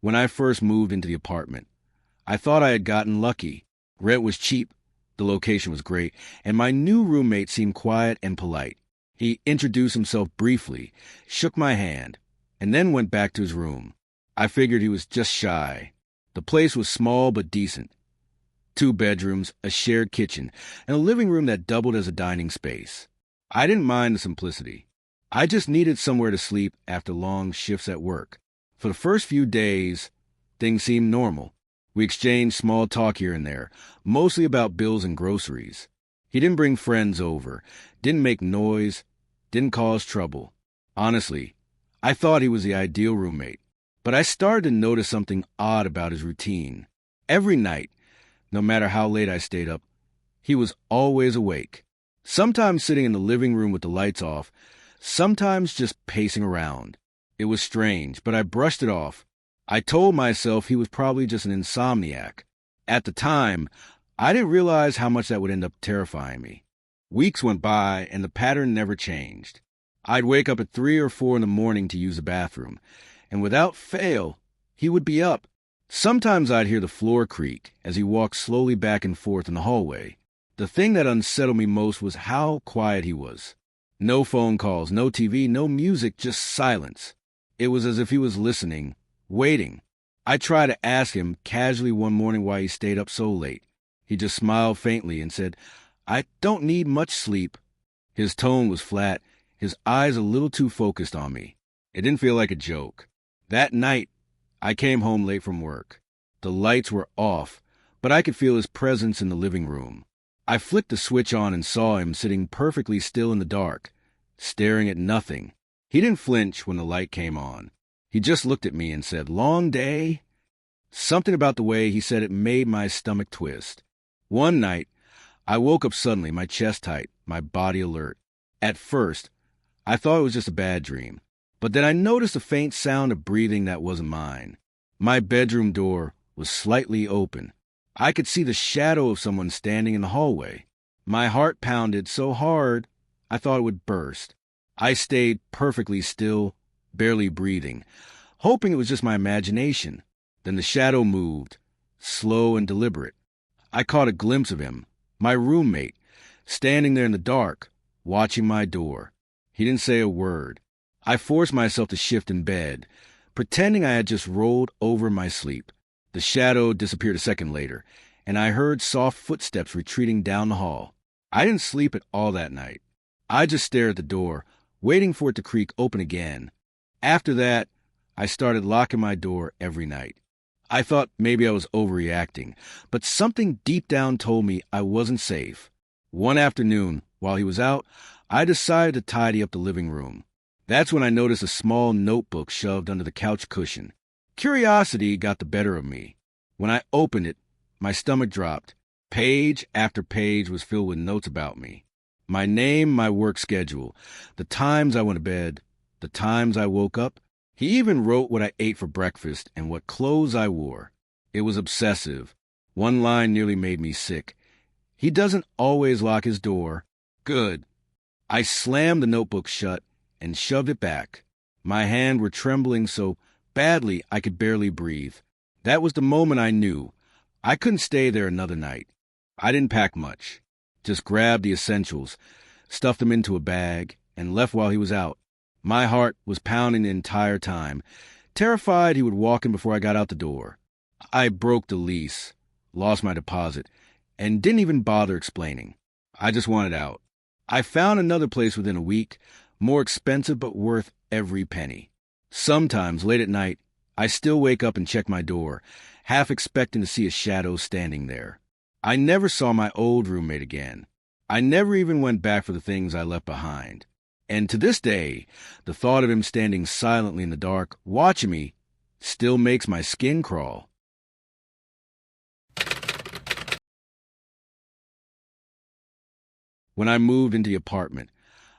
When I first moved into the apartment, I thought I had gotten lucky. Rent was cheap, the location was great, and my new roommate seemed quiet and polite. He introduced himself briefly, shook my hand, and then went back to his room. I figured he was just shy. The place was small but decent. 2 bedrooms, a shared kitchen, and a living room that doubled as a dining space. I didn't mind the simplicity. I just needed somewhere to sleep after long shifts at work. For the first few days, things seemed normal. We exchanged small talk here and there, mostly about bills and groceries. He didn't bring friends over, didn't make noise, didn't cause trouble. Honestly, I thought he was the ideal roommate. But I started to notice something odd about his routine. Every night, no matter how late I stayed up, he was always awake. Sometimes sitting in the living room with the lights off, sometimes just pacing around. It was strange, but I brushed it off. I told myself he was probably just an insomniac. At the time, I didn't realize how much that would end up terrifying me. Weeks went by, and the pattern never changed. I'd wake up at 3 or 4 in the morning to use the bathroom, and without fail, he would be up. Sometimes I'd hear the floor creak as he walked slowly back and forth in the hallway. The thing that unsettled me most was how quiet he was. No phone calls, no TV, no music, just silence. It was as if he was listening, waiting. I tried to ask him casually one morning why he stayed up so late. He just smiled faintly and said, "I don't need much sleep." His tone was flat, his eyes a little too focused on me. It didn't feel like a joke. That night, I came home late from work. The lights were off, but I could feel his presence in the living room. I flicked the switch on and saw him sitting perfectly still in the dark, staring at nothing. He didn't flinch when the light came on. He just looked at me and said, "Long day?" Something about the way he said it made my stomach twist. One night, I woke up suddenly, my chest tight, my body alert. At first, I thought it was just a bad dream, but then I noticed a faint sound of breathing that wasn't mine. My bedroom door was slightly open. I could see the shadow of someone standing in the hallway. My heart pounded so hard, I thought it would burst. I stayed perfectly still, barely breathing, hoping it was just my imagination. Then the shadow moved, slow and deliberate. I caught a glimpse of him, my roommate, standing there in the dark, watching my door. He didn't say a word. I forced myself to shift in bed, pretending I had just rolled over in my sleep. The shadow disappeared a second later, and I heard soft footsteps retreating down the hall. I didn't sleep at all that night. I just stared at the door, waiting for it to creak open again. After that, I started locking my door every night. I thought maybe I was overreacting, but something deep down told me I wasn't safe. One afternoon, while he was out, I decided to tidy up the living room. That's when I noticed a small notebook shoved under the couch cushion. Curiosity got the better of me. When I opened it, my stomach dropped. Page after page was filled with notes about me. My name, my work schedule, the times I went to bed, the times I woke up. He even wrote what I ate for breakfast and what clothes I wore. It was obsessive. One line nearly made me sick. "He doesn't always lock his door." Good. I slammed the notebook shut and shoved it back. My hands were trembling so badly I could barely breathe. That was the moment I knew I couldn't stay there another night. I didn't pack much. Just grabbed the essentials, stuffed them into a bag, and left while he was out. My heart was pounding the entire time, terrified he would walk in before I got out the door. I broke the lease, lost my deposit, and didn't even bother explaining. I just wanted out. I found another place within a week, more expensive but worth every penny. Sometimes, late at night, I still wake up and check my door, half expecting to see a shadow standing there. I never saw my old roommate again. I never even went back for the things I left behind. And to this day, the thought of him standing silently in the dark, watching me, still makes my skin crawl. When I moved into the apartment,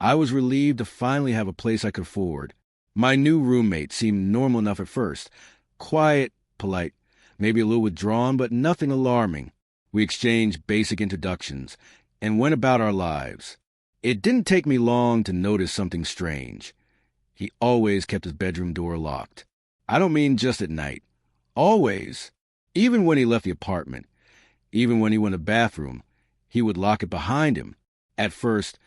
I was relieved to finally have a place I could afford. My new roommate seemed normal enough at first. Quiet, polite, maybe a little withdrawn, but nothing alarming. We exchanged basic introductions and went about our lives. It didn't take me long to notice something strange. He always kept his bedroom door locked. I don't mean just at night. Always. Even when he left the apartment, even when he went to the bathroom, he would lock it behind him. At first,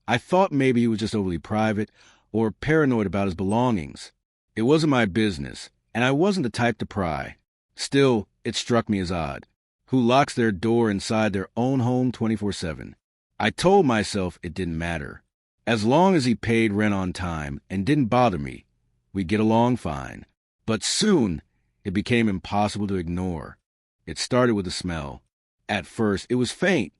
I thought maybe he was just overly private or paranoid about his belongings. It wasn't my business, and I wasn't the type to pry. Still, it struck me as odd. Who locks their door inside their own home 24/7? I told myself it didn't matter. As long as he paid rent on time and didn't bother me, we'd get along fine. But soon, it became impossible to ignore. It started with the smell. At first, it was faint,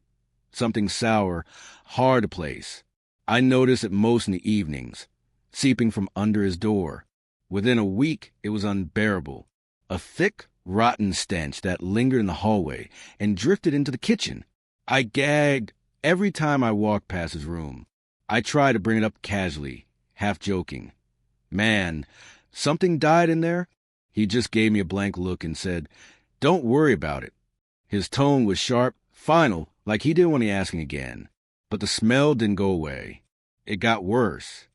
something sour, hard to place. I noticed it most in the evenings, seeping from under his door. Within a week, it was unbearable. A thick, rotten stench that lingered in the hallway and drifted into the kitchen. I gagged every time I walked past his room. I tried to bring it up casually, half joking. "Man, something died in there?" He just gave me a blank look and said, "Don't worry about it." His tone was sharp, final, like he didn't want me asking again. But the smell didn't go away. It got worse.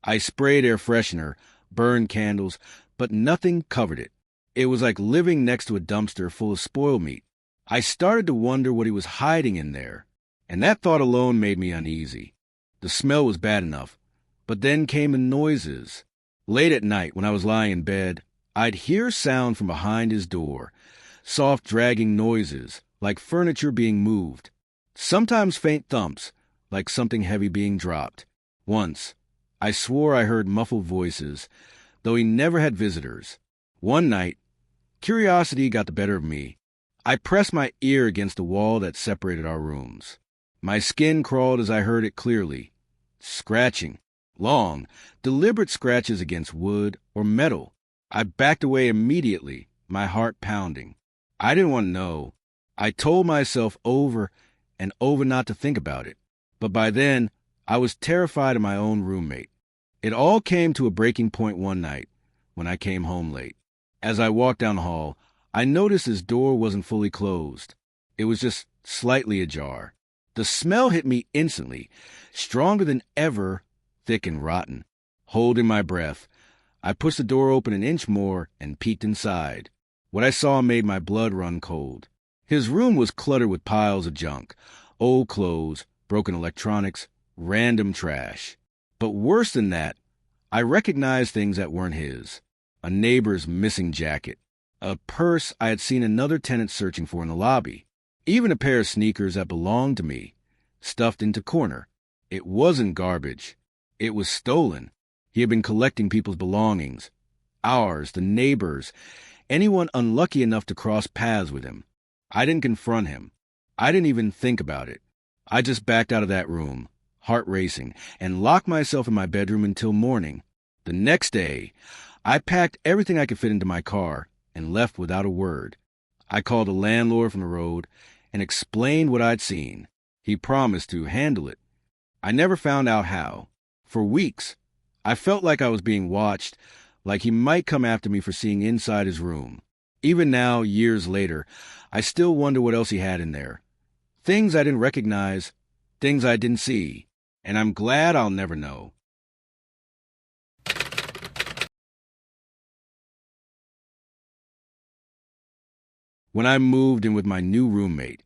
I sprayed air freshener, burned candles, but nothing covered it. It was like living next to a dumpster full of spoiled meat. I started to wonder what he was hiding in there, and that thought alone made me uneasy. The smell was bad enough, but then came the noises. Late at night, when I was lying in bed, I'd hear sound from behind his door, soft dragging noises, like furniture being moved. Sometimes faint thumps, like something heavy being dropped. Once, I swore I heard muffled voices, though he never had visitors. One night, curiosity got the better of me. I pressed my ear against the wall that separated our rooms. My skin crawled as I heard it clearly. Scratching. Long, deliberate scratches against wood or metal. I backed away immediately, my heart pounding. I didn't want to know. I told myself over and over not to think about it. But by then, I was terrified of my own roommate. It all came to a breaking point one night, when I came home late. As I walked down the hall, I noticed his door wasn't fully closed. It was just slightly ajar. The smell hit me instantly, stronger than ever, thick and rotten. Holding my breath, I pushed the door open an inch more and peeked inside. What I saw made my blood run cold. His room was cluttered with piles of junk, old clothes, broken electronics, random trash. But worse than that, I recognized things that weren't his. A neighbor's missing jacket, a purse I had seen another tenant searching for in the lobby, even a pair of sneakers that belonged to me, stuffed into corner. It wasn't garbage. It was stolen. He had been collecting people's belongings. Ours, the neighbors, anyone unlucky enough to cross paths with him. I didn't confront him. I didn't even think about it. I just backed out of that room, heart racing, and locked myself in my bedroom until morning. The next day, I packed everything I could fit into my car and left without a word. I called a landlord from the road and explained what I'd seen. He promised to handle it. I never found out how. For weeks, I felt like I was being watched, like he might come after me for seeing inside his room. Even now, years later, I still wonder what else he had in there. Things I didn't recognize, things I didn't see, and I'm glad I'll never know. When I moved in with my new roommate,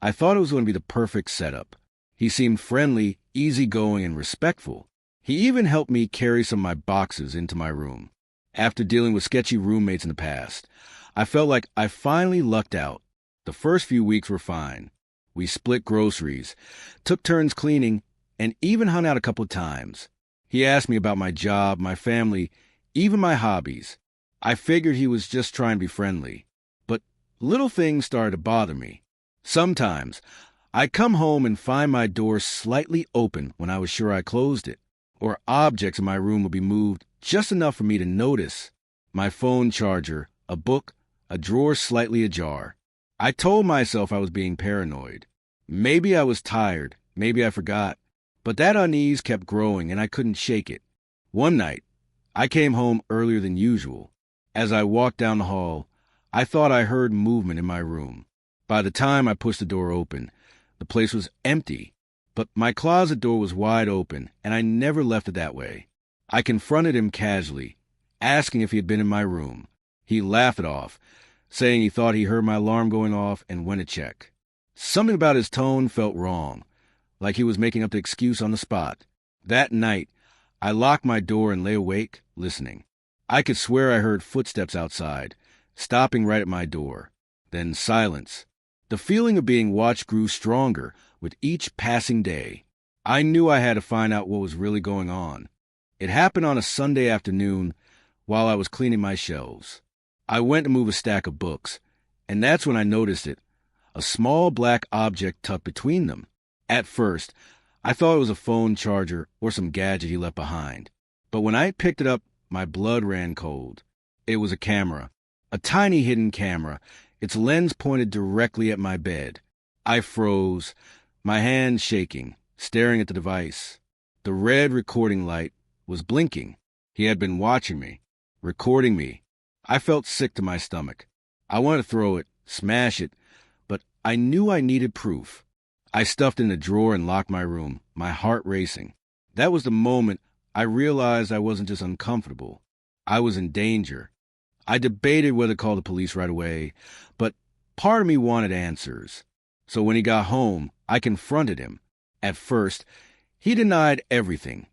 I thought it was going to be the perfect setup. He seemed friendly, easygoing, and respectful. He even helped me carry some of my boxes into my room. After dealing with sketchy roommates in the past, I felt like I finally lucked out. The first few weeks were fine. We split groceries, took turns cleaning, and even hung out a couple of times. He asked me about my job, my family, even my hobbies. I figured he was just trying to be friendly. But little things started to bother me. Sometimes, I'd come home and find my door slightly open when I was sure I closed it, or objects in my room would be moved just enough for me to notice. My phone charger, a book, a drawer slightly ajar. I told myself I was being paranoid. Maybe I was tired, maybe I forgot, but that unease kept growing and I couldn't shake it. One night, I came home earlier than usual. As I walked down the hall, I thought I heard movement in my room. By the time I pushed the door open, the place was empty, but my closet door was wide open, and I never left it that way. I confronted him casually, asking if he had been in my room. He laughed it off, saying he thought he heard my alarm going off and went to check. Something about his tone felt wrong, like he was making up the excuse on the spot. That night, I locked my door and lay awake, listening. I could swear I heard footsteps outside, stopping right at my door. Then silence. The feeling of being watched grew stronger with each passing day. I knew I had to find out what was really going on. It happened on a Sunday afternoon while I was cleaning my shelves. I went to move a stack of books, and that's when I noticed it, a small black object tucked between them. At first, I thought it was a phone charger or some gadget he left behind. But when I picked it up, my blood ran cold. It was a camera, a tiny hidden camera, its lens pointed directly at my bed. I froze, my hands shaking, staring at the device. The red recording light was blinking. He had been watching me, recording me. I felt sick to my stomach. I wanted to throw it, smash it, but I knew I needed proof. I stuffed it in a drawer and locked my room, my heart racing. That was the moment I realized I wasn't just uncomfortable. I was in danger. I debated whether to call the police right away, but part of me wanted answers. So when he got home, I confronted him. At first, he denied everything,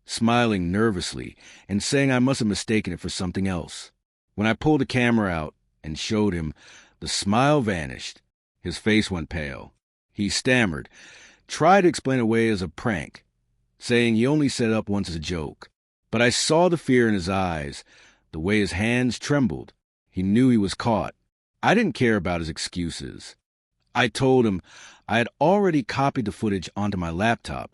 smiling nervously and saying I must have mistaken it for something else. When I pulled the camera out and showed him, the smile vanished. His face went pale. He stammered, tried to explain it away as a prank, saying he only set it up once as a joke. But I saw the fear in his eyes, the way his hands trembled. He knew he was caught. I didn't care about his excuses. I told him I had already copied the footage onto my laptop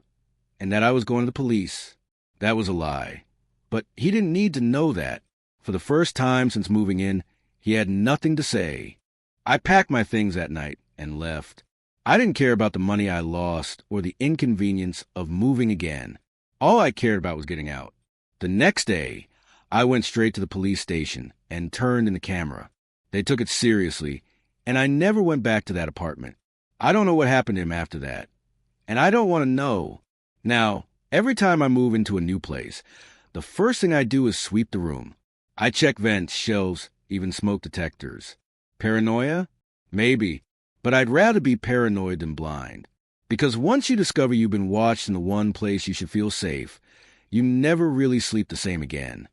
and that I was going to the police. That was a lie. But he didn't need to know that. For the first time since moving in, he had nothing to say. I packed my things that night and left. I didn't care about the money I lost or the inconvenience of moving again. All I cared about was getting out. The next day, I went straight to the police station and turned in the camera. They took it seriously, and I never went back to that apartment. I don't know what happened to him after that, and I don't want to know. Now, every time I move into a new place, the first thing I do is sweep the room. I check vents, shelves, even smoke detectors. Paranoia? Maybe. But I'd rather be paranoid than blind. Because once you discover you've been watched in the one place you should feel safe, you never really sleep the same again.